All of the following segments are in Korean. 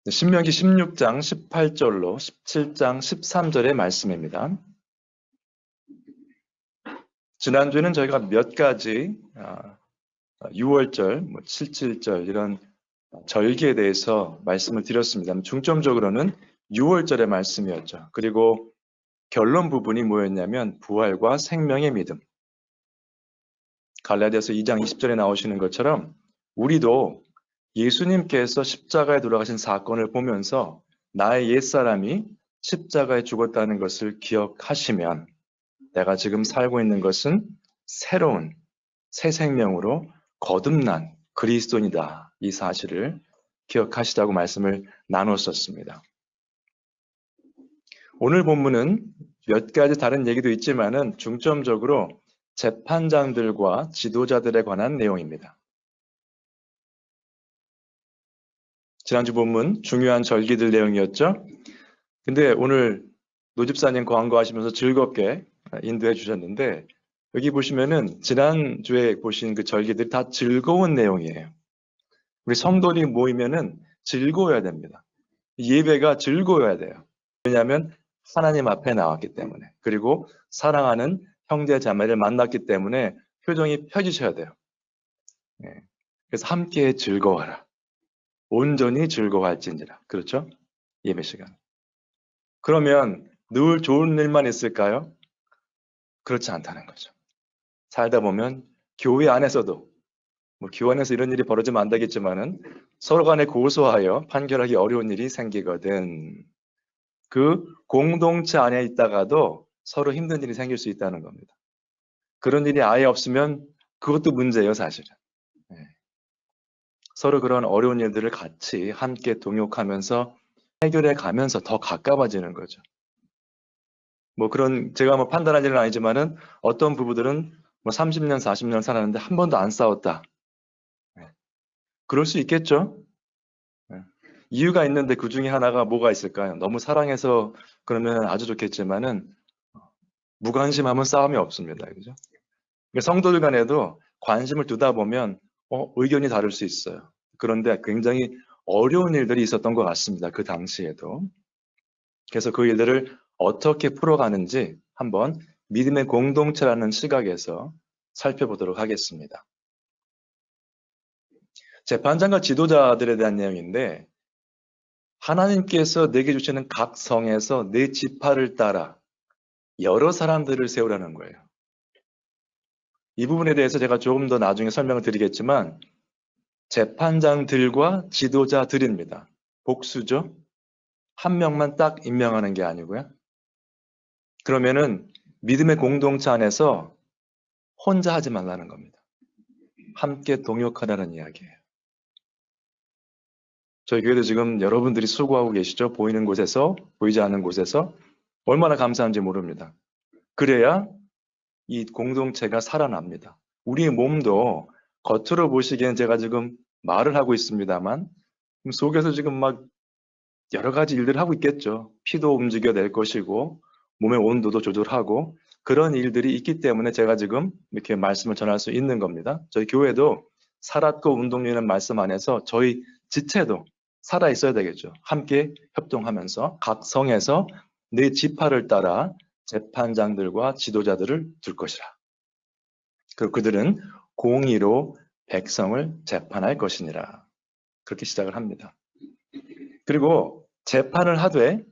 신명기 16장 18절로 17장 13절의 말씀입니다. 지난주에는 저희가 몇 가지 6월절, 77절 이런 절기에 대해서 말씀을 드렸습니다. 중점적으로는 6월절의 말씀이었죠. 그리고 결론 부분이 뭐였냐면 부활과 생명의 믿음. 갈라디아서 2장 20절에 나오시는 것처럼 우리도 예수님께서 십자가에 돌아가신 사건을 보면서 나의 옛사람이 십자가에 죽었다는 것을 기억하시면 내가 지금 살고 있는 것은 새로운 새 생명으로 거듭난 그리스도인이다. 이 사실을 기억하시자고 말씀을 나눴었습니다. 오늘 본문은 몇 가지 다른 얘기도 있지만은 중점적으로 재판장들과 지도자들에 관한 내용입니다. 지난주 본문 중요한 절기들 내용이었죠. 근데 오늘 노집사님 광고하시면서 즐겁게 인도해 주셨는데 여기 보시면은 지난주에 보신 그 절기들이 다 즐거운 내용이에요. 우리 성도들이 모이면은 즐거워야 됩니다. 예배가 즐거워야 돼요. 왜냐하면 하나님 앞에 나왔기 때문에, 그리고 사랑하는 형제 자매를 만났기 때문에 표정이 펴지셔야 돼요. 그래서 함께 즐거워하라. 온전히 즐거워할진지라. 그렇죠? 예배 시간. 그러면 늘 좋은 일만 있을까요? 그렇지 않다는 거죠. 살다 보면 교회 안에서도 교회 안에서 이런 일이 벌어지면 안 되겠지만은 서로 간에 고소하여 판결하기 어려운 일이 생기거든. 그 공동체 안에 있다가도 서로 힘든 일이 생길 수 있다는 겁니다. 그런 일이 아예 없으면 그것도 문제예요, 사실은. 서로 그런 어려운 일들을 같이 함께 동역하면서 해결해 가면서 더 가까워지는 거죠. 그런 제가 판단할 일은 아니지만은 어떤 부부들은 30년, 40년 살았는데 한 번도 안 싸웠다. 그럴 수 있겠죠. 이유가 있는데 그 중에 하나가 뭐가 있을까요? 너무 사랑해서 그러면 아주 좋겠지만은 무관심하면 싸움이 없습니다. 그죠? 성도들 간에도 관심을 두다 보면 의견이 다를 수 있어요. 그런데 굉장히 어려운 일들이 있었던 것 같습니다. 그 당시에도. 그래서 그 일들을 어떻게 풀어가는지 한번 믿음의 공동체라는 시각에서 살펴보도록 하겠습니다. 재판장과 지도자들에 대한 내용인데 하나님께서 내게 주시는 각 성에서 내 지파를 따라 여러 사람들을 세우라는 거예요. 이 부분에 대해서 제가 조금 더 나중에 설명을 드리겠지만 재판장들과 지도자들입니다. 복수죠. 한 명만 딱 임명하는 게 아니고요. 그러면은 믿음의 공동체 안에서 혼자 하지 말라는 겁니다. 함께 동역하라는 이야기예요. 저희 교회도 지금 여러분들이 수고하고 계시죠? 보이는 곳에서, 보이지 않는 곳에서 얼마나 감사한지 모릅니다. 그래야 이 공동체가 살아납니다. 우리의 몸도 겉으로 보시기엔 제가 지금 말을 하고 있습니다만 속에서 지금 막 여러 가지 일들을 하고 있겠죠. 피도 움직여낼 것이고 몸의 온도도 조절하고 그런 일들이 있기 때문에 제가 지금 이렇게 말씀을 전할 수 있는 겁니다. 저희 교회도 살았고 운동이라는 말씀 안에서 저희 지체도 살아 있어야 되겠죠. 함께 협동하면서 각 성에서 내 지파를 따라 재판장들과 지도자들을 둘 것이라. 그리고 그들은 공의로 백성을 재판할 것이니라. 그렇게 시작을 합니다. 그리고 재판을 하되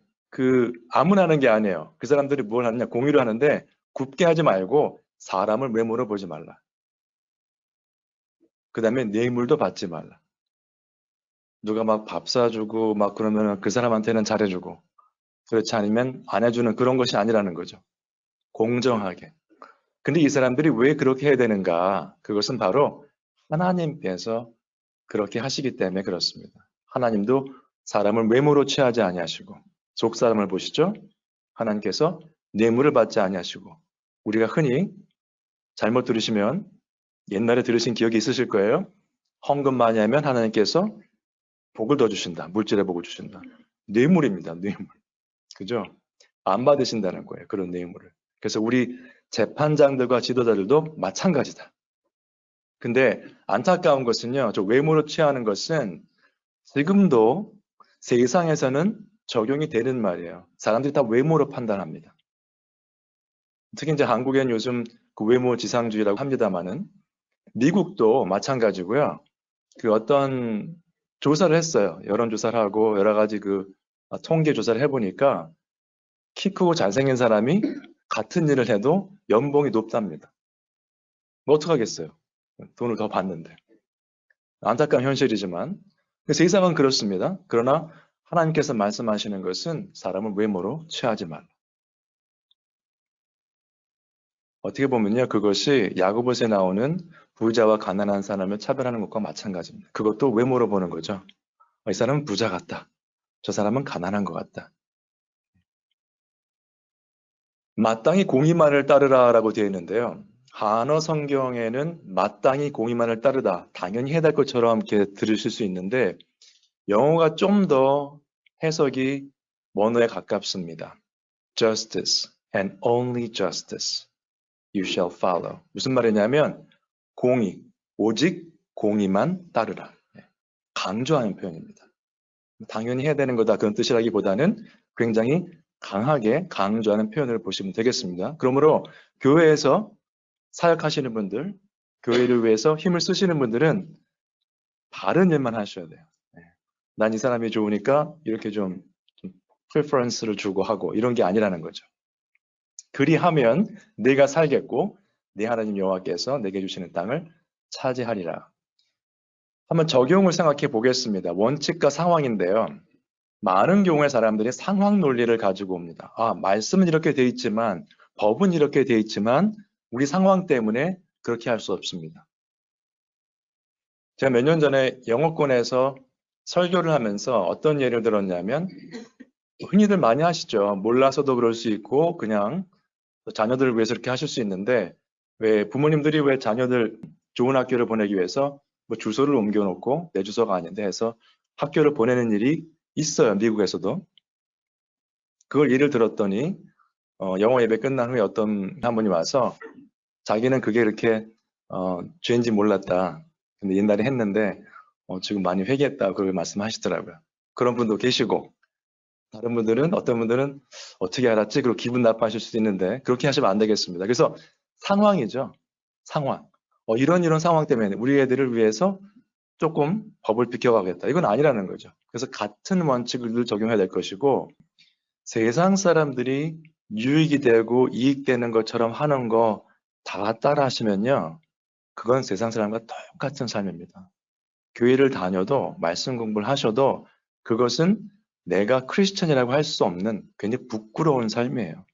아무나 하는 게 아니에요. 그 사람들이 뭘 하느냐, 공의로 하는데 굽게 하지 말고 사람을 외모로 보지 말라. 그 다음에 뇌물도 받지 말라. 누가 막 밥 사주고 막 그러면 그 사람한테는 잘해주고 그렇지 않으면 안 해주는 그런 것이 아니라는 거죠. 공정하게. 근데 이 사람들이 왜 그렇게 해야 되는가? 그것은 바로 하나님께서 그렇게 하시기 때문에 그렇습니다. 하나님도 사람을 외모로 취하지 아니하시고 족 사람을 보시죠. 하나님께서 뇌물을 받지 아니하시고 우리가 흔히 잘못 들으시면 옛날에 들으신 기억이 있으실 거예요. 헌금 많이 하면 하나님께서 복을 더 주신다. 물질의 복을 주신다. 뇌물입니다. 뇌물. 그죠? 안 받으신다는 거예요. 그런 뇌물을. 그래서 우리 재판장들과 지도자들도 마찬가지다. 근데 안타까운 것은요. 저 외모로 취하는 것은 지금도 세상에서는 적용이 되는 말이에요. 사람들이 다 외모로 판단합니다. 특히 이제 한국엔 요즘 그 외모 지상주의라고 합니다만은 미국도 마찬가지고요. 그 어떤 조사를 했어요. 여론조사를 하고 여러 가지 그 통계 조사를 해보니까 키 크고 잘생긴 사람이 같은 일을 해도 연봉이 높답니다. 뭐 어떡하겠어요. 돈을 더 받는데. 안타까운 현실이지만 세상은 그렇습니다. 그러나 하나님께서 말씀하시는 것은 사람을 외모로 취하지 말라. 어떻게 보면요, 그것이 야고보서에 나오는 부자와 가난한 사람을 차별하는 것과 마찬가지입니다. 그것도 외모로 보는 거죠. 이 사람은 부자 같다. 저 사람은 가난한 것 같다. 마땅히 공의만을 따르라라고 되어 있는데요. 한어 성경에는 마땅히 공의만을 따르다, 당연히 해야 될 것처럼 이렇게 들으실 수 있는데 영어가 좀 더 해석이 원어에 가깝습니다. Justice and only justice you shall follow. 무슨 말이냐면 공의, 오직 공의만 따르라. 강조하는 표현입니다. 당연히 해야 되는 거다 그런 뜻이라기보다는 굉장히 강하게 강조하는 표현을 보시면 되겠습니다. 그러므로 교회에서 사역하시는 분들, 교회를 위해서 힘을 쓰시는 분들은 바른 일만 하셔야 돼요. 난 이 사람이 좋으니까 이렇게 좀 프레퍼런스를 주고 하고 이런 게 아니라는 거죠. 그리하면 내가 살겠고 내 하나님 여호와께서 내게 주시는 땅을 차지하리라. 한번 적용을 생각해 보겠습니다. 원칙과 상황인데요. 많은 경우에 사람들이 상황 논리를 가지고 옵니다. 말씀은 이렇게 돼 있지만 법은 이렇게 돼 있지만 우리 상황 때문에 그렇게 할 수 없습니다. 제가 몇 년 전에 영어권에서 설교를 하면서 어떤 예를 들었냐면 흔히들 많이 하시죠. 몰라서도 그럴 수 있고 그냥 자녀들을 위해서 이렇게 하실 수 있는데 왜 부모님들이 왜 자녀들 좋은 학교를 보내기 위해서 뭐 주소를 옮겨놓고 내 주소가 아닌데 해서 학교를 보내는 일이 있어요. 미국에서도. 그걸 예를 들었더니 영어 예배 끝난 후에 어떤 한 분이 와서 자기는 그게 이렇게 죄인지 몰랐다. 근데 옛날에 했는데 지금 많이 회개했다. 그걸 말씀하시더라고요. 그런 분도 계시고 다른 분들은 어떤 분들은 어떻게 알았지? 그리고 기분 나빠하실 수도 있는데 그렇게 하시면 안 되겠습니다. 그래서 상황이죠. 상황. 이런 상황 때문에 우리 애들을 위해서 조금 법을 비켜가겠다. 이건 아니라는 거죠. 그래서 같은 원칙을 늘 적용해야 될 것이고 세상 사람들이 유익이 되고 이익되는 것처럼 하는 거 다 따라 하시면요. 그건 세상 사람과 똑같은 삶입니다. 교회를 다녀도 말씀 공부를 하셔도 그것은 내가 크리스천이라고 할 수 없는 굉장히 부끄러운 삶이에요.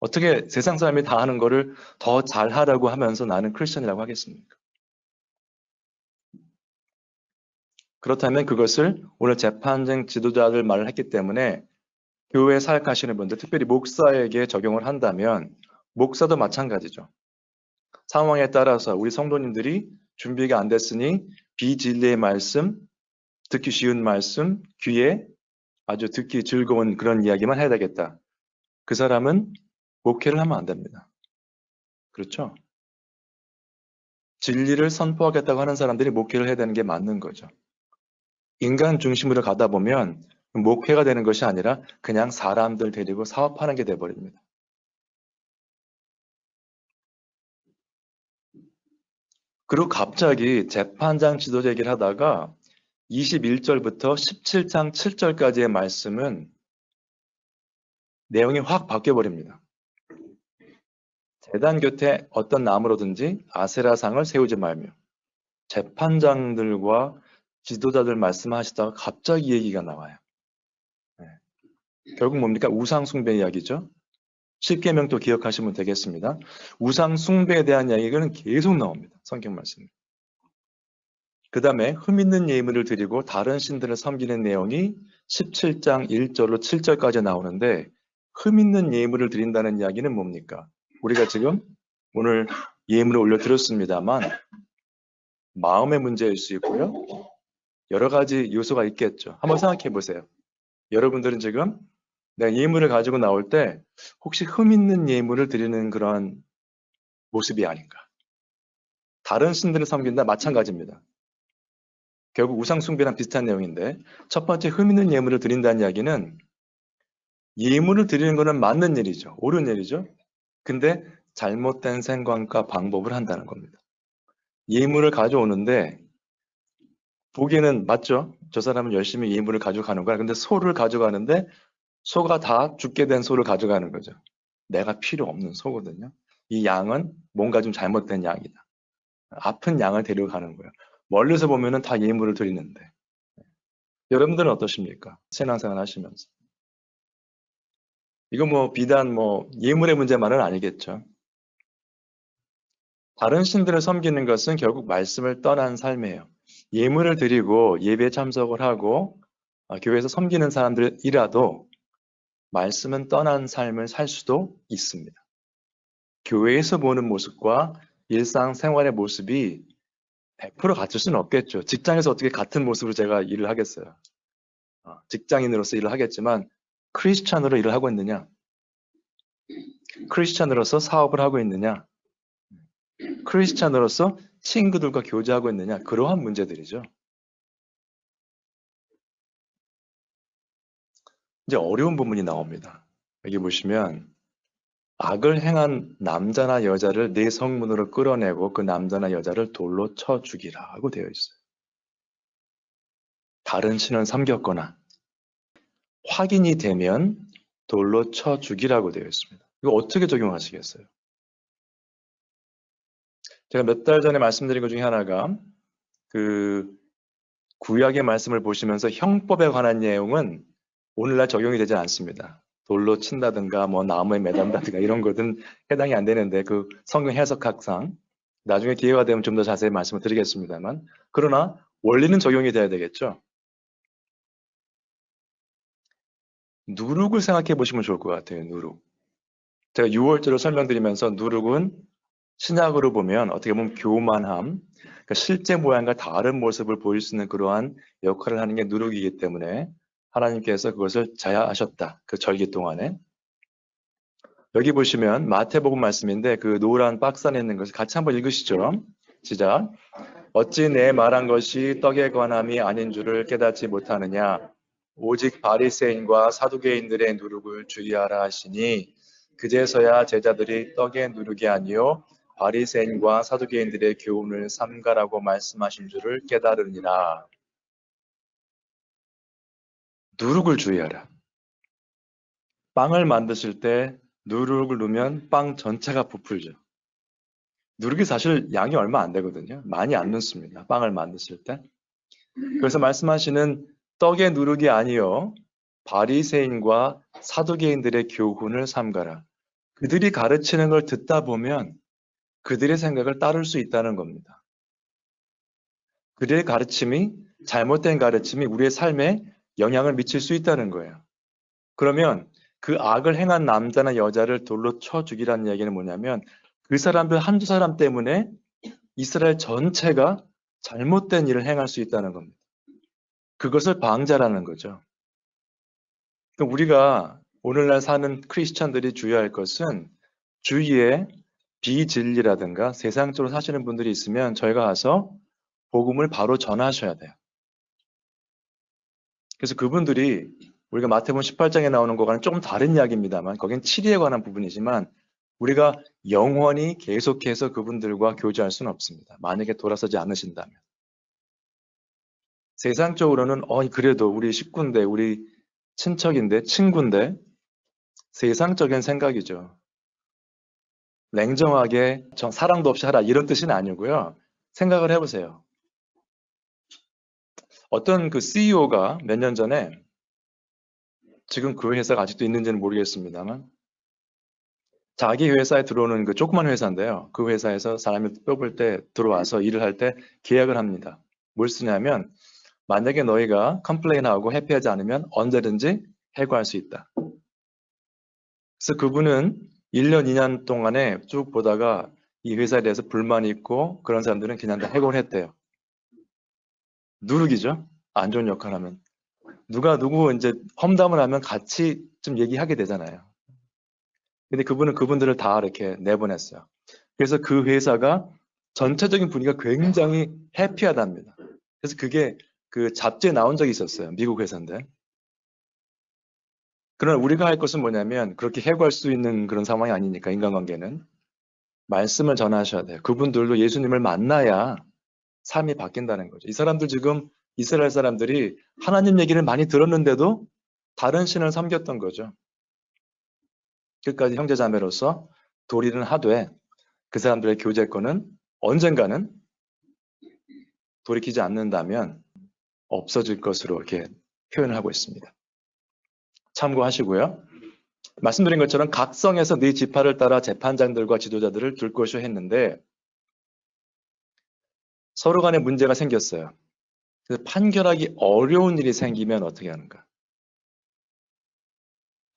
어떻게 세상 사람이 다 하는 거를 더 잘하라고 하면서 나는 크리스천이라고 하겠습니까? 그렇다면 그것을 오늘 재판장 지도자들 말을 했기 때문에 교회 사역하시는 분들, 특별히 목사에게 적용을 한다면 목사도 마찬가지죠. 상황에 따라서 우리 성도님들이 준비가 안 됐으니 비진리의 말씀, 듣기 쉬운 말씀, 귀에 아주 듣기 즐거운 그런 이야기만 해야 되겠다. 그 사람은 목회를 하면 안 됩니다. 그렇죠? 진리를 선포하겠다고 하는 사람들이 목회를 해야 되는 게 맞는 거죠. 인간 중심으로 가다 보면 목회가 되는 것이 아니라 그냥 사람들 데리고 사업하는 게 돼버립니다. 그리고 갑자기 재판장 지도자 얘기를 하다가 21절부터 17장 7절까지의 말씀은 내용이 확 바뀌어버립니다. 제단 곁에 어떤 나무로든지 아세라상을 세우지 말며 재판장들과 지도자들 말씀하시다가 갑자기 얘기가 나와요. 결국 뭡니까? 우상 숭배 이야기죠. 10계명도 기억하시면 되겠습니다. 우상 숭배에 대한 이야기는 계속 나옵니다. 성경 말씀. 그 다음에 흠있는 예물을 드리고 다른 신들을 섬기는 내용이 17장 1절로 7절까지 나오는데 흠있는 예물을 드린다는 이야기는 뭡니까? 우리가 지금 오늘 예물을 올려드렸습니다만 마음의 문제일 수 있고요. 여러 가지 요소가 있겠죠. 한번 생각해 보세요. 여러분들은 지금 내가 예물을 가지고 나올 때 혹시 흠있는 예물을 드리는 그런 모습이 아닌가. 다른 신들을 섬긴다 마찬가지입니다. 결국 우상숭배랑 비슷한 내용인데, 첫 번째 흠 있는 예물을 드린다는 이야기는 예물을 드리는 거는 맞는 일이죠. 옳은 일이죠. 근데 잘못된 생각과 방법을 한다는 겁니다. 예물을 가져오는데 보기에는 맞죠? 저 사람은 열심히 예물을 가져가는 거야. 근데 소를 가져가는데 소가 다 죽게 된 소를 가져가는 거죠. 내가 필요 없는 소거든요. 이 양은 뭔가 좀 잘못된 양이다. 아픈 양을 데려가는 거예요. 멀리서 보면은 다 예물을 드리는데. 여러분들은 어떠십니까? 신앙생활 하시면서. 이거 뭐 비단 뭐 예물의 문제만은 아니겠죠. 다른 신들을 섬기는 것은 결국 말씀을 떠난 삶이에요. 예물을 드리고 예배에 참석을 하고 교회에서 섬기는 사람들이라도 말씀은 떠난 삶을 살 수도 있습니다. 교회에서 보는 모습과 일상생활의 모습이 100% 같을 수는 없겠죠. 직장에서 어떻게 같은 모습으로 제가 일을 하겠어요. 직장인으로서 일을 하겠지만 크리스찬으로 일을 하고 있느냐? 크리스찬으로서 사업을 하고 있느냐? 크리스찬으로서 친구들과 교제하고 있느냐? 그러한 문제들이죠. 이제 어려운 부분이 나옵니다. 여기 보시면 악을 행한 남자나 여자를 내 성문으로 끌어내고 그 남자나 여자를 돌로 쳐 죽이라고 되어 있어요. 다른 신을 섬겼거나 확인이 되면 돌로 쳐 죽이라고 되어 있습니다. 이거 어떻게 적용하시겠어요? 제가 몇 달 전에 말씀드린 것 중에 하나가 그 구약의 말씀을 보시면서 형법에 관한 내용은 오늘날 적용이 되지 않습니다. 돌로 친다든가 뭐 나무에 매단다든가 이런 것은 해당이 안 되는데 그 성경 해석학상 나중에 기회가 되면 좀 더 자세히 말씀을 드리겠습니다만 그러나 원리는 적용이 돼야 되겠죠. 누룩을 생각해 보시면 좋을 것 같아요. 누룩. 제가 6월절을 설명드리면서 누룩은 신약으로 보면 어떻게 보면 교만함, 그러니까 실제 모양과 다른 모습을 보일 수 있는 그러한 역할을 하는 게 누룩이기 때문에 하나님께서 그것을 자야하셨다. 그 절기 동안에. 여기 보시면 마태복음 말씀인데 그 노란 박스 안에 있는 것을 같이 한번 읽으시죠. 시작. 어찌 내 말한 것이 떡에 관함이 아닌 줄을 깨닫지 못하느냐. 오직 바리새인과 사두개인들의 누룩을 주의하라 하시니 그제서야 제자들이 떡의 누룩이 아니요 바리새인과 사두개인들의 교훈을 삼가라고 말씀하신 줄을 깨달으니라. 누룩을 주의하라. 빵을 만드실 때 누룩을 넣으면 빵 전체가 부풀죠. 누룩이 사실 양이 얼마 안 되거든요. 많이 안 넣습니다. 빵을 만드실 때. 그래서 말씀하시는 떡의 누룩이 아니요 바리새인과 사두개인들의 교훈을 삼가라. 그들이 가르치는 걸 듣다 보면 그들의 생각을 따를 수 있다는 겁니다. 그들의 가르침이 잘못된 가르침이 우리의 삶에 영향을 미칠 수 있다는 거예요. 그러면 그 악을 행한 남자나 여자를 돌로 쳐 죽이라는 이야기는 뭐냐면 그 사람들 한두 사람 때문에 이스라엘 전체가 잘못된 일을 행할 수 있다는 겁니다. 그것을 방자라는 거죠. 그러니까 우리가 오늘날 사는 크리스천들이 주의할 것은 주위에 비진리라든가 세상적으로 사시는 분들이 있으면 저희가 가서 복음을 바로 전하셔야 돼요. 그래서 그분들이 우리가 마태복음 18장에 나오는 거와는 조금 다른 이야기입니다만 거긴 치리에 관한 부분이지만 우리가 영원히 계속해서 그분들과 교제할 수는 없습니다. 만약에 돌아서지 않으신다면. 세상적으로는 그래도 우리 식구인데 우리 친척인데 친구인데 세상적인 생각이죠. 냉정하게 사랑도 없이 하라 이런 뜻은 아니고요. 생각을 해보세요. 어떤 그 CEO가 몇 년 전에 지금 그 회사가 아직도 있는지는 모르겠습니다만 자기 회사에 들어오는 그 조그만 회사인데요. 그 회사에서 사람을 뽑을 때 들어와서 일을 할 때 계약을 합니다. 뭘 쓰냐면 만약에 너희가 컴플레인하고 회피하지 않으면 언제든지 해고할 수 있다. 그래서 그분은 1년, 2년 동안에 쭉 보다가 이 회사에 대해서 불만이 있고 그런 사람들은 그냥 다 해고를 했대요. 누룩이죠. 안 좋은 역할 하면. 누가 누구 이제 험담을 하면 같이 좀 얘기하게 되잖아요. 근데 그분은 그분들을 다 이렇게 내보냈어요. 그래서 그 회사가 전체적인 분위기가 굉장히 해피하답니다. 그래서 그게 그 잡지에 나온 적이 있었어요. 미국 회사인데. 그러나 우리가 할 것은 뭐냐면 그렇게 해고할 수 있는 그런 상황이 아니니까 인간관계는 말씀을 전하셔야 돼요. 그분들도 예수님을 만나야 삶이 바뀐다는 거죠. 이 사람들 지금 이스라엘 사람들이 하나님 얘기를 많이 들었는데도 다른 신을 섬겼던 거죠. 끝까지 형제자매로서 도리는 하되 그 사람들의 교제권은 언젠가는 돌이키지 않는다면 없어질 것으로 이렇게 표현을 하고 있습니다. 참고하시고요. 말씀드린 것처럼 각 성에서 네 지파를 따라 재판장들과 지도자들을 둘 것이요 했는데 서로 간에 문제가 생겼어요. 그래서 판결하기 어려운 일이 생기면 어떻게 하는가?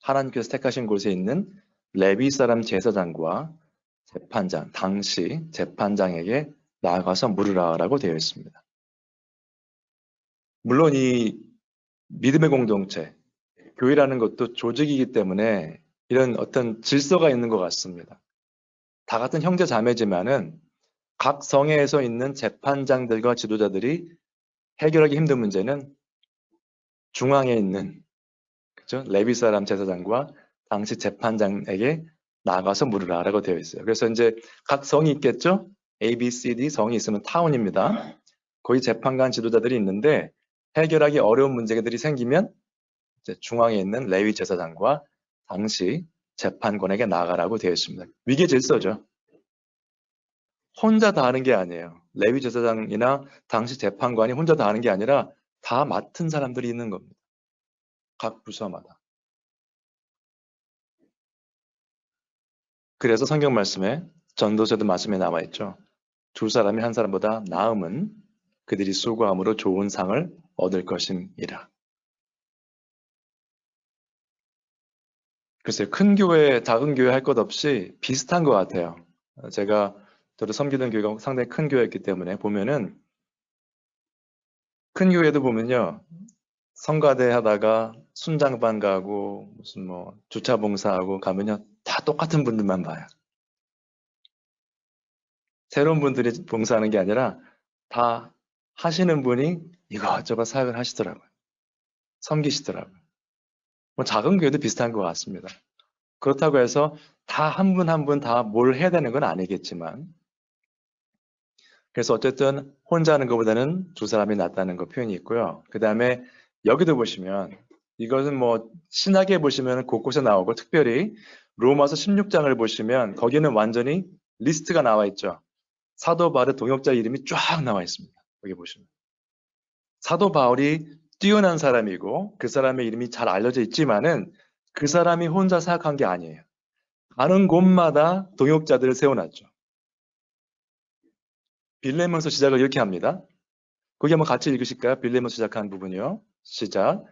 하나님께서 택하신 곳에 있는 레위 사람 제사장과 재판장, 당시 재판장에게 나아가서 물으라라고 되어 있습니다. 물론 이 믿음의 공동체, 교회라는 것도 조직이기 때문에 이런 어떤 질서가 있는 것 같습니다. 다 같은 형제 자매지만은 각 성회에서 있는 재판장들과 지도자들이 해결하기 힘든 문제는 중앙에 있는 그죠? 레위 사람 제사장과 당시 재판장에게 나가서 물으라라고 되어 있어요. 그래서 이제 각 성이 있겠죠? A, B, C, D 성이 있으면 타운입니다. 거기 재판관 지도자들이 있는데 해결하기 어려운 문제들이 생기면 이제 중앙에 있는 레위 제사장과 당시 재판관에게 나가라고 되어 있습니다. 위계 질서죠. 혼자 다 하는 게 아니에요. 레위 제사장이나 당시 재판관이 혼자 다 하는 게 아니라 다 맡은 사람들이 있는 겁니다. 각 부서마다. 그래서 성경 말씀에 전도서도 말씀에 나와 있죠. 두 사람이 한 사람보다 나음은 그들이 수고함으로 좋은 상을 얻을 것임이라. 글쎄요. 큰 교회, 작은 교회 할 것 없이 비슷한 것 같아요. 저도 섬기던 교회가 상당히 큰 교회였기 때문에 보면은 큰 교회도 보면요. 성가대 하다가 순장반 가고 무슨 뭐 주차 봉사하고 가면요. 다 똑같은 분들만 봐요. 새로운 분들이 봉사하는 게 아니라 다 하시는 분이 이것저것 사역을 하시더라고요. 섬기시더라고요. 뭐 작은 교회도 비슷한 것 같습니다. 그렇다고 해서 다 한 분 한 분 다 뭘 해야 되는 건 아니겠지만 그래서 어쨌든 혼자 하는 것보다는 두 사람이 낫다는 거 표현이 있고요. 그 다음에 여기도 보시면 이것은 뭐 신학에 보시면 곳곳에 나오고 특별히 로마서 16장을 보시면 거기는 완전히 리스트가 나와 있죠. 사도 바울의 동역자 이름이 쫙 나와 있습니다. 여기 보시면 사도 바울이 뛰어난 사람이고 그 사람의 이름이 잘 알려져 있지만은 그 사람이 혼자 사역한 게 아니에요. 가는 곳마다 동역자들을 세워놨죠. 빌레몬서 시작을 이렇게 합니다. 거기 한번 같이 읽으실까요? 빌레몬서 시작한 부분이요. 시작.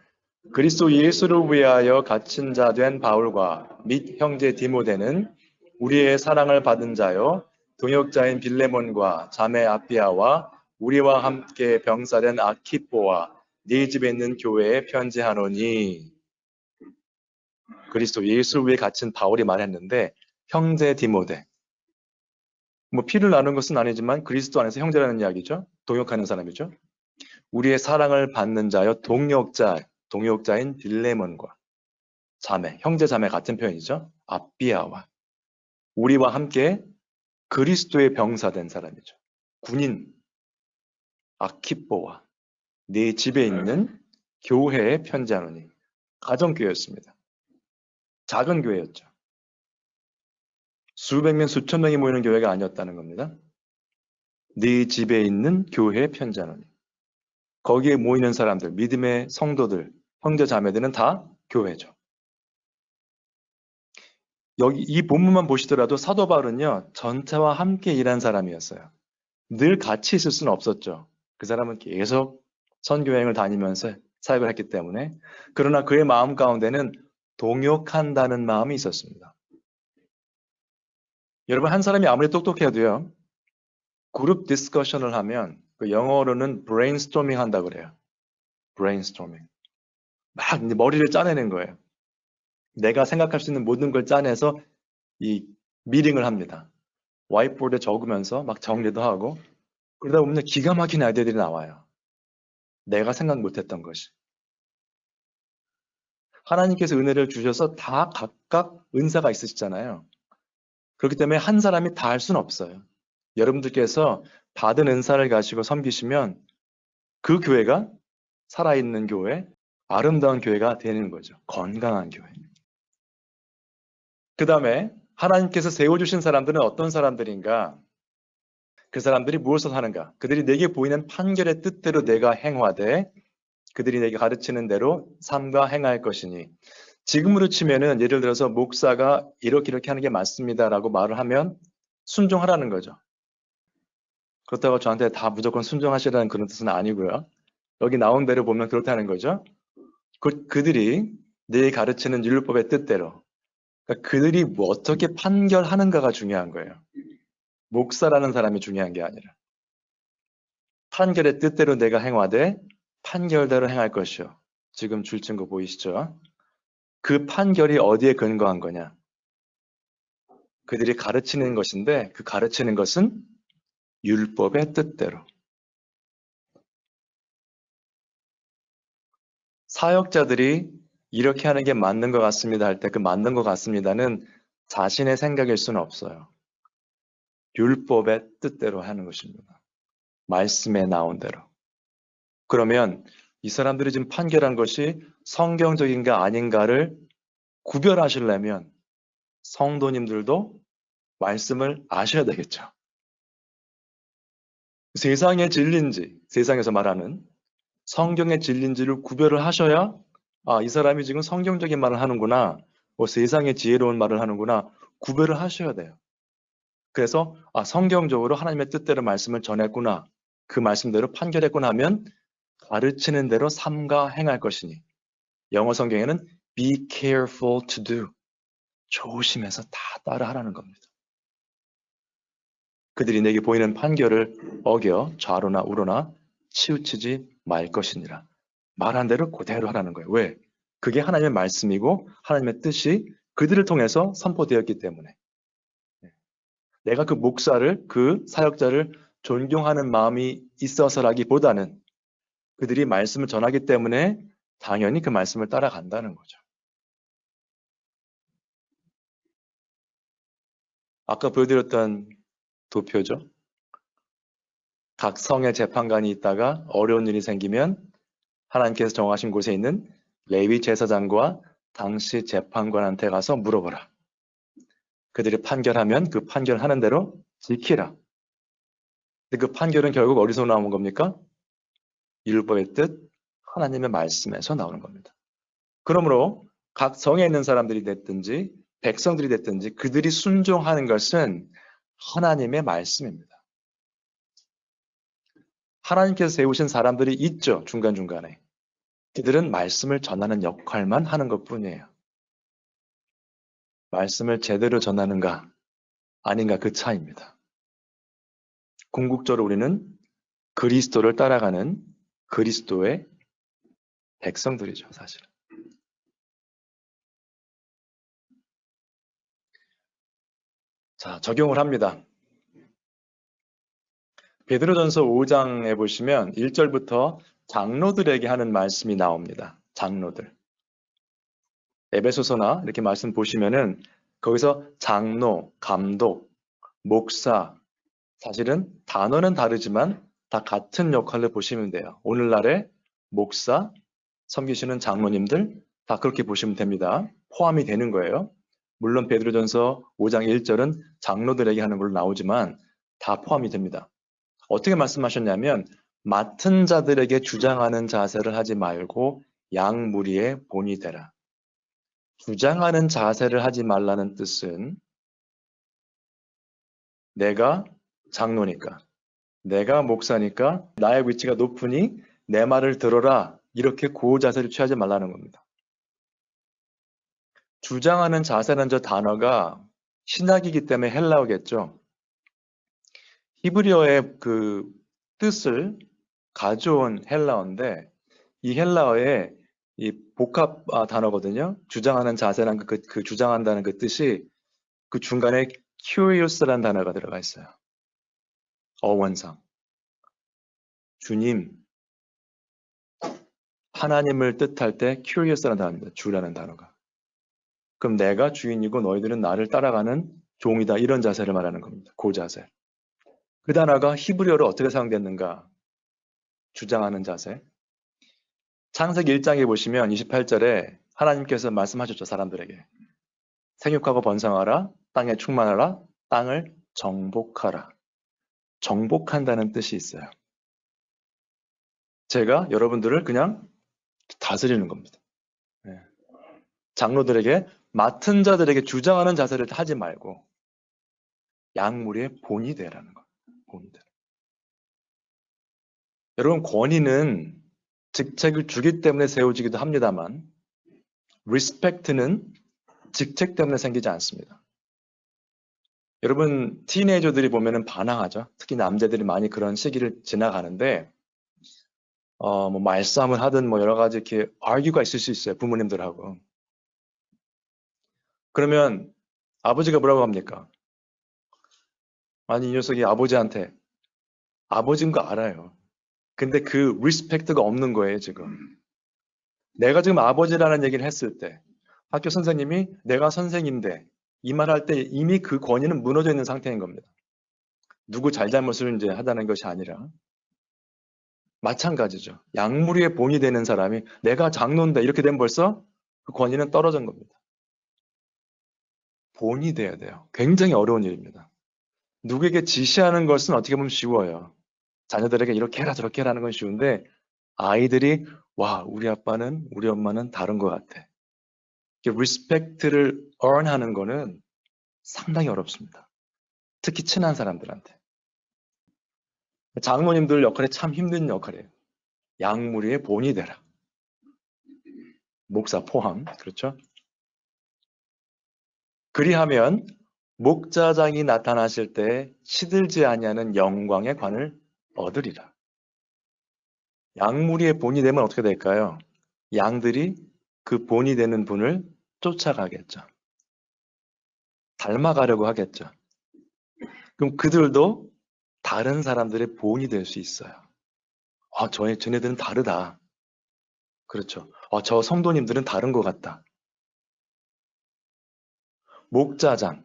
그리스도 예수를 위하여 갇힌 자 된 바울과 및 형제 디모데는 우리의 사랑을 받은 자요 동역자인 빌레몬과 자매 아피아와 우리와 함께 병사된 아키포와 네 집에 있는 교회에 편지하노니. 그리스도 예수를 위해 갇힌 바울이 말했는데 형제 디모데. 뭐 피를 나눈 것은 아니지만 그리스도 안에서 형제라는 이야기죠. 동역하는 사람이죠. 우리의 사랑을 받는 자여 동역자인 빌레몬과 자매, 형제 자매 같은 표현이죠. 아비아와 우리와 함께 그리스도의 병사된 사람이죠. 군인 아키뽀와 네 집에 있는 교회에 편지하노니. 가정교회였습니다. 작은 교회였죠. 수백 명, 수천 명이 모이는 교회가 아니었다는 겁니다. 네 집에 있는 교회에 편지하노니. 거기에 모이는 사람들, 믿음의 성도들, 형제 자매들은 다 교회죠. 여기 이 본문만 보시더라도 사도 바울은요, 전체와 함께 일한 사람이었어요. 늘 같이 있을 수는 없었죠. 그 사람은 계속 선교여행을 다니면서 사역을 했기 때문에. 그러나 그의 마음 가운데는 동역한다는 마음이 있었습니다. 여러분, 한 사람이 아무리 똑똑해도요, 그룹 디스커션을 하면 그 영어로는 브레인스토밍 한다고 그래요. 브레인스토밍. 막 머리를 짜내는 거예요. 내가 생각할 수 있는 모든 걸 짜내서 이 미팅을 합니다. 화이트보드에 적으면서 막 정리도 하고 그러다 보면 기가 막힌 아이디어들이 나와요. 내가 생각 못했던 것이. 하나님께서 은혜를 주셔서 다 각각 은사가 있으시잖아요. 그렇기 때문에 한 사람이 다 할 수는 없어요. 여러분들께서 받은 은사를 가지고 섬기시면 그 교회가 살아있는 교회, 아름다운 교회가 되는 거죠. 건강한 교회. 그 다음에 하나님께서 세워주신 사람들은 어떤 사람들인가? 그 사람들이 무엇을 하는가? 그들이 내게 보이는 판결의 뜻대로 내가 행하되 그들이 내게 가르치는 대로 삼가 행할 것이니. 지금으로 치면은 예를 들어서 목사가 이렇게 하는 게 맞습니다라고 말을 하면 순종하라는 거죠. 그렇다고 저한테 다 무조건 순종하시라는 그런 뜻은 아니고요. 여기 나온 대로 보면 그렇다는 거죠. 그들이 내 가르치는 율법의 뜻대로, 그러니까 그들이 뭐 어떻게 판결하는가가 중요한 거예요. 목사라는 사람이 중요한 게 아니라 판결의 뜻대로 내가 행하되 판결대로 행할 것이요. 지금 줄 증거 보이시죠? 그 판결이 어디에 근거한 거냐? 그들이 가르치는 것인데 그 가르치는 것은 율법의 뜻대로. 사역자들이 이렇게 하는 게 맞는 것 같습니다 할 때 그 맞는 것 같습니다는 자신의 생각일 수는 없어요. 율법의 뜻대로 하는 것입니다. 말씀에 나온 대로. 그러면 이 사람들이 지금 판결한 것이 성경적인가 아닌가를 구별하시려면 성도님들도 말씀을 아셔야 되겠죠. 세상의 진리인지, 세상에서 말하는 성경의 진리인지를 구별을 하셔야 이 사람이 지금 성경적인 말을 하는구나, 세상의 지혜로운 말을 하는구나 구별을 하셔야 돼요. 그래서 성경적으로 하나님의 뜻대로 말씀을 전했구나, 그 말씀대로 판결했구나 하면 가르치는 대로 삼가 행할 것이니. 영어 성경에는 be careful to do. 조심해서 다 따라하라는 겁니다. 그들이 내게 보이는 판결을 어겨 좌로나 우로나 치우치지 말 것이니라. 말한 대로 그대로 하라는 거예요. 왜? 그게 하나님의 말씀이고 하나님의 뜻이 그들을 통해서 선포되었기 때문에. 내가 그 목사를, 그 사역자를 존경하는 마음이 있어서라기보다는 그들이 말씀을 전하기 때문에 당연히 그 말씀을 따라간다는 거죠. 아까 보여드렸던 도표죠. 각 성의 재판관이 있다가 어려운 일이 생기면 하나님께서 정하신 곳에 있는 레위 제사장과 당시 재판관한테 가서 물어보라. 그들이 판결하면 그 판결하는 대로 지키라. 근데 그 판결은 결국 어디서 나온 겁니까? 율법의 뜻, 하나님의 말씀에서 나오는 겁니다. 그러므로 각 성에 있는 사람들이 됐든지 백성들이 됐든지 그들이 순종하는 것은 하나님의 말씀입니다. 하나님께서 세우신 사람들이 있죠, 중간중간에. 그들은 말씀을 전하는 역할만 하는 것뿐이에요. 말씀을 제대로 전하는가 아닌가 그 차이입니다. 궁극적으로 우리는 그리스도를 따라가는 그리스도의 백성들이죠, 사실은. 자, 적용을 합니다. 베드로전서 5장에 보시면 1절부터 장로들에게 하는 말씀이 나옵니다. 장로들. 에베소서나 이렇게 말씀 보시면은 거기서 장로, 감독, 목사, 사실은 단어는 다르지만 다 같은 역할을 보시면 돼요. 오늘날의 목사, 섬기시는 장로님들 다 그렇게 보시면 됩니다. 포함이 되는 거예요. 물론 베드로전서 5장 1절은 장로들에게 하는 걸로 나오지만 다 포함이 됩니다. 어떻게 말씀하셨냐면 맡은 자들에게 주장하는 자세를 하지 말고 양무리의 본이 되라. 주장하는 자세를 하지 말라는 뜻은 내가 장로니까, 내가 목사니까 나의 위치가 높으니 내 말을 들어라, 이렇게 구호 자세를 취하지 말라는 겁니다. 주장하는 자세라는 저 단어가 신약이기 때문에 헬라어겠죠. 히브리어의 그 뜻을 가져온 헬라어인데 이 헬라어의 이 복합 단어거든요. 주장하는 자세란 그 주장한다는 그 뜻이 그 중간에 curious라는 단어가 들어가 있어요. 어원상. 주님, 하나님을 뜻할 때 curious라는 단어입니다. 주라는 단어가. 그럼 내가 주인이고 너희들은 나를 따라가는 종이다. 이런 자세를 말하는 겁니다. 그 자세. 그 단어가 히브리어로 어떻게 사용됐는가? 주장하는 자세. 창세기 1장에 보시면 28절에 하나님께서 말씀하셨죠. 사람들에게. 생육하고 번성하라. 땅에 충만하라. 땅을 정복하라. 정복한다는 뜻이 있어요. 제가 여러분들을 그냥 다스리는 겁니다. 네. 장로들에게 맡은 자들에게 주장하는 자세를 하지 말고 양무리의 본이 되라는 거예요. 본이 되라. 여러분 권위는 직책을 주기 때문에 세워지기도 합니다만 리스펙트는 직책 때문에 생기지 않습니다. 여러분 티네이저들이 보면은 반항하죠. 특히 남자들이 많이 그런 시기를 지나가는데 뭐 말싸움을 하든 뭐 여러 가지 이렇게 argue가 있을 수 있어요. 부모님들하고. 그러면 아버지가 뭐라고 합니까? 아니 이 녀석이 아버지한테 아버지인 거 알아요. 근데 그 리스펙트가 없는 거예요 지금. 내가 지금 아버지라는 얘기를 했을 때 학교 선생님이 내가 선생인데 이 말할 때 이미 그 권위는 무너져 있는 상태인 겁니다. 누구 잘잘못을 이제 하다는 것이 아니라 마찬가지죠. 양무리의 본이 되는 사람이 내가 장로인데 이렇게 되면 벌써 그 권위는 떨어진 겁니다. 본이 돼야 돼요. 굉장히 어려운 일입니다. 누구에게 지시하는 것은 어떻게 보면 쉬워요. 자녀들에게 이렇게 해라 저렇게 해라는 건 쉬운데 아이들이 와 우리 아빠는 우리 엄마는 다른 것 같아. 리스펙트를 earn 하는 거는 상당히 어렵습니다. 특히 친한 사람들한테. 장모님들 역할이 참 힘든 역할이에요. 양무리의 본이 되라. 목사 포함. 그렇죠? 그리하면 목자장이 나타나실 때 시들지 아니하는 영광의 관을 얻으리라. 양무리의 본이 되면 어떻게 될까요? 양들이 그 본이 되는 분을 쫓아가겠죠. 닮아가려고 하겠죠. 그럼 그들도 다른 사람들의 본이 될 수 있어요. 쟤네들은 다르다. 그렇죠. 저 성도님들은 다른 것 같다. 목자장.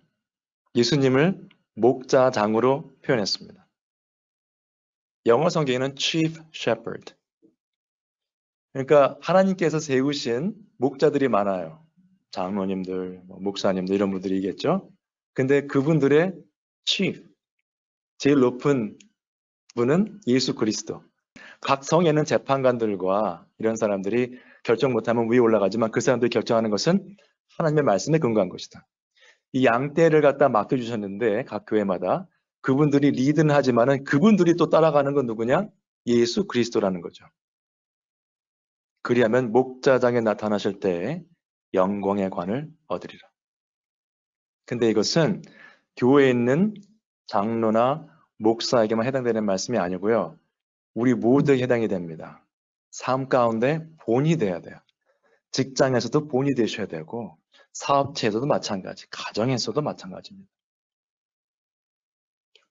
예수님을 목자장으로 표현했습니다. 영어 성경에는 Chief Shepherd. 그러니까 하나님께서 세우신 목자들이 많아요. 장로님들, 목사님들 이런 분들이겠죠. 근데 그분들의 Chief, 제일 높은 분은 예수 그리스도. 각 성에는 재판관들과 이런 사람들이 결정 못하면 위에 올라가지만 그 사람들이 결정하는 것은 하나님의 말씀에 근거한 것이다. 이 양떼를 갖다 맡겨주셨는데 각 교회마다 그분들이 리드는 하지만은 그분들이 또 따라가는 건 누구냐? 예수 그리스도라는 거죠. 그리하면 목자장에 나타나실 때 영광의 관을 얻으리라. 근데 이것은 교회에 있는 장로나 목사에게만 해당되는 말씀이 아니고요. 우리 모두에 해당이 됩니다. 삶 가운데 본이 돼야 돼요. 직장에서도 본이 되셔야 되고 사업체에서도 마찬가지, 가정에서도 마찬가지입니다.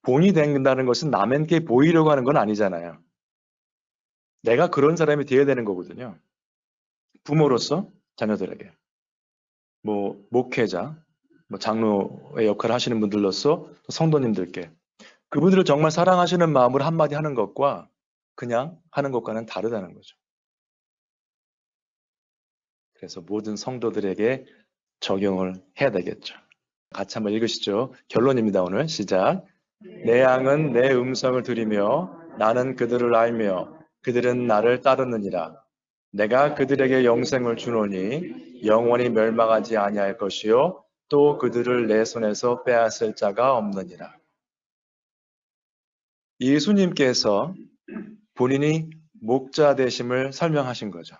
본이 된다는 것은 남에게 보이려고 하는 건 아니잖아요. 내가 그런 사람이 되어야 되는 거거든요. 부모로서 자녀들에게, 목회자, 장로의 역할을 하시는 분들로서 성도님들께 그분들을 정말 사랑하시는 마음으로 한마디 하는 것과 그냥 하는 것과는 다르다는 거죠. 그래서 모든 성도들에게 적용을 해야 되겠죠. 같이 한번 읽으시죠. 결론입니다. 오늘 시작. 내 양은 내 음성을 들으며 나는 그들을 알며 그들은 나를 따르느니라. 내가 그들에게 영생을 주노니 영원히 멸망하지 아니할 것이요 또 그들을 내 손에서 빼앗을 자가 없느니라. 예수님께서 본인이 목자 되심을 설명하신 거죠.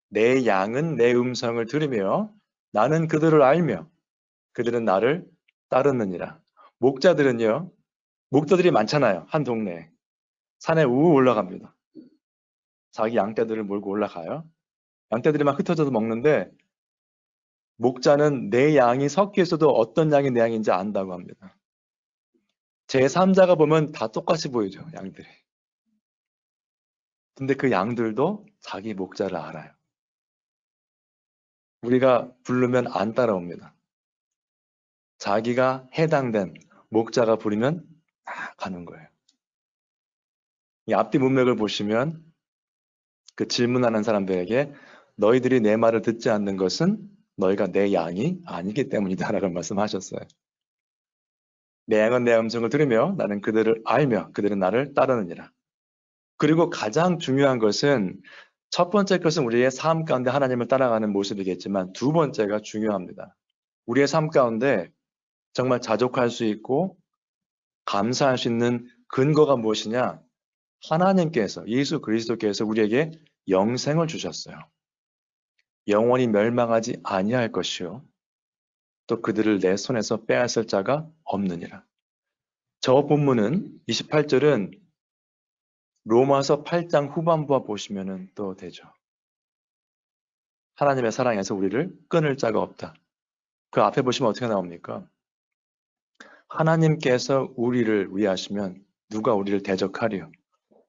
내 양은 내 음성을 들으며 나는 그들을 알며 그들은 나를 따르느니라. 목자들은요. 목자들이 많잖아요. 한 동네에. 산에 우우 올라갑니다. 자기 양떼들을 몰고 올라가요. 양떼들이 막 흩어져서 먹는데 목자는 내 양이 섞여 있어도 어떤 양이 내 양인지 안다고 합니다. 제3자가 보면 다 똑같이 보이죠. 양들이. 근데 그 양들도 자기 목자를 알아요. 우리가 부르면 안 따라옵니다. 자기가 해당된 목자가 부르면 다 가는 거예요. 이 앞뒤 문맥을 보시면 그 질문하는 사람들에게 너희들이 내 말을 듣지 않는 것은 너희가 내 양이 아니기 때문이다 라고 말씀하셨어요. 내 양은 내 음성을 들으며 나는 그들을 알며 그들은 나를 따르느니라. 그리고 가장 중요한 것은 첫 번째 것은 우리의 삶 가운데 하나님을 따라가는 모습이겠지만 두 번째가 중요합니다. 우리의 삶 가운데 정말 자족할 수 있고 감사할 수 있는 근거가 무엇이냐? 하나님께서, 예수 그리스도께서 우리에게 영생을 주셨어요. 영원히 멸망하지 아니할 것이요. 또 그들을 내 손에서 빼앗을 자가 없느니라. 저 본문은 28절은 로마서 8장 후반부와 보시면 또 되죠. 하나님의 사랑에서 우리를 끊을 자가 없다. 그 앞에 보시면 어떻게 나옵니까? 하나님께서 우리를 위하시면 누가 우리를 대적하리요?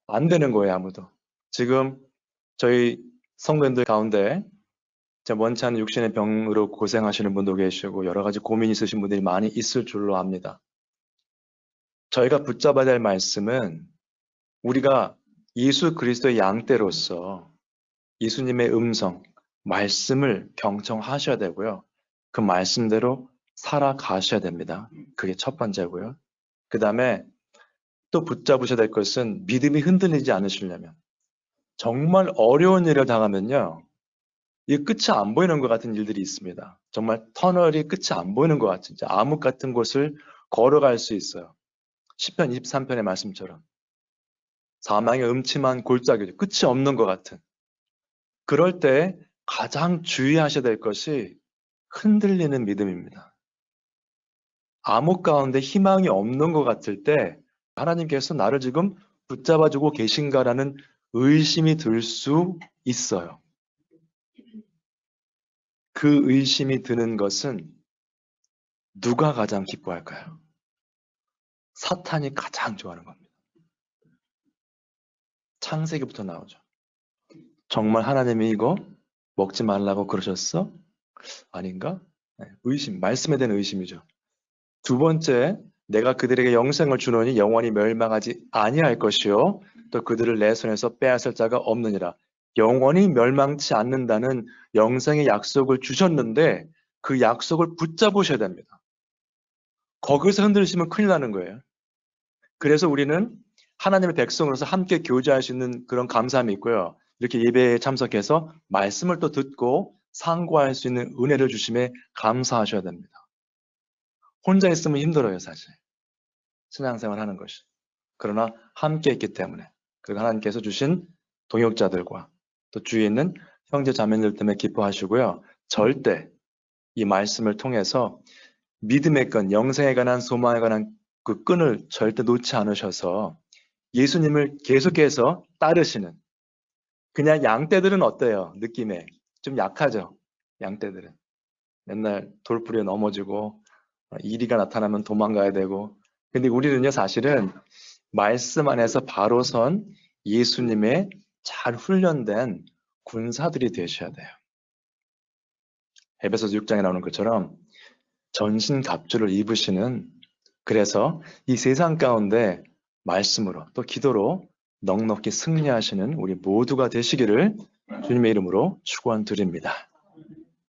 안 되는 거예요, 아무도. 지금 저희 성도님들 가운데 원치 않은 육신의 병으로 고생하시는 분도 계시고 여러 가지 고민 있으신 분들이 많이 있을 줄로 압니다. 저희가 붙잡아야 될 말씀은 우리가 예수 그리스도의 양떼로서 예수님의 음성, 말씀을 경청하셔야 되고요. 그 말씀대로 살아가셔야 됩니다. 그게 첫 번째고요. 그 다음에 또 붙잡으셔야 될 것은 믿음이 흔들리지 않으시려면 정말 어려운 일을 당하면요. 이 끝이 안 보이는 것 같은 일들이 있습니다. 정말 터널이 끝이 안 보이는 것 같은 암흑 같은 곳을 걸어갈 수 있어요. 시편 23편의 말씀처럼 사망의 음침한 골짜기, 끝이 없는 것 같은. 그럴 때 가장 주의하셔야 될 것이 흔들리는 믿음입니다. 암흑 가운데 희망이 없는 것 같을 때 하나님께서 나를 지금 붙잡아주고 계신가라는 의심이 들 수 있어요. 그 의심이 드는 것은 누가 가장 기뻐할까요? 사탄이 가장 좋아하는 겁니다. 창세기부터 나오죠. 정말 하나님이 이거 먹지 말라고 그러셨어? 아닌가? 의심, 말씀에 대한 의심이죠. 두 번째, 내가 그들에게 영생을 주노니 영원히 멸망하지 아니할 것이요. 또 그들을 내 손에서 빼앗을 자가 없느니라. 영원히 멸망치 않는다는 영생의 약속을 주셨는데 그 약속을 붙잡으셔야 됩니다. 거기서 흔들리시면 큰일 나는 거예요. 그래서 우리는 하나님의 백성으로서 함께 교제할 수 있는 그런 감사함이 있고요. 이렇게 예배에 참석해서 말씀을 또 듣고 상고할 수 있는 은혜를 주심에 감사하셔야 됩니다. 혼자 있으면 힘들어요, 사실. 신앙생활 하는 것이. 그러나 함께 있기 때문에 그리고 하나님께서 주신 동역자들과 또 주위에 있는 형제 자매들 때문에 기뻐하시고요. 절대 이 말씀을 통해서 믿음의 끈, 영생에 관한 소망에 관한 그 끈을 절대 놓지 않으셔서 예수님을 계속해서 따르시는 그냥 양떼들은 어때요? 느낌에 좀 약하죠? 양떼들은 맨날 돌부리에 넘어지고 이리가 나타나면 도망가야 되고 근데 우리는요 사실은 말씀 안에서 바로 선 예수님의 잘 훈련된 군사들이 되셔야 돼요. 에베소서 6장에 나오는 것처럼 전신갑주를 입으시는 그래서 이 세상 가운데 말씀으로 또 기도로 넉넉히 승리하시는 우리 모두가 되시기를 주님의 이름으로 축원드립니다.